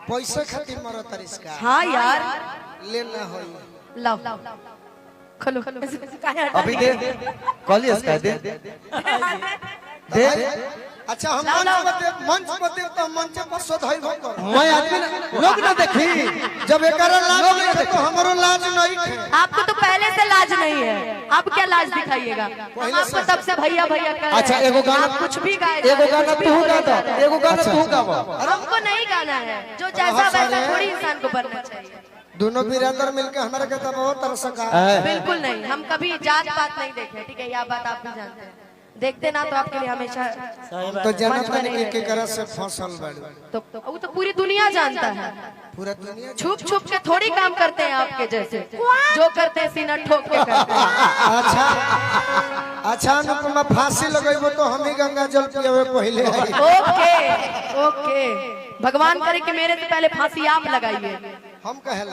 पैसे खातिर मरो तरिस्का। हाँ यार लेना हो लाओ खोलो अभी दे कॉलियस का दे दे। अच्छा हम मंच पर देव तो मंच पर सोधाई भो कर मैं आदमी लोग ना देखी जब एकरा लाज नहीं है तो हमरो लाज नहीं है। आपको तो पहले से लाज नहीं है, आप क्या लाज दिखाइएगा? हम आपको तब से भैया भैया कर रहे हैं। अच्छा एगो गाना आप कुछ भी गाए, एगो गाना तू गा दो, एगो गाना तू गा। हमको नहीं गाना है, जो जैसा वैसा थोड़ी इंसान को बनना चाहिए। दोनों बिरादर मिलकर हमारे के तब बहुत तरह से बिल्कुल नहीं, हम कभी जात पात नहीं देखे, ठीक है? यह बात आप भी जानते हैं, देखते ना तो आपके लिए हमेशा तो जनत बने के करत से फसल बाड़ू तो वो तो पूरी दुनिया जानता है। पूरा दुनिया छुप छुप के थोड़ी काम करते हैं आपके जैसे, जो करते हैं सीना ठोक के करते हैं। अच्छा अच्छा अनुपमा फांसी लगेबो तो हम ही गंगा जल पिए पहले ओके ओके, भगवान करे कि मेरे से पहले फांसी आप लगाइए। हम कहे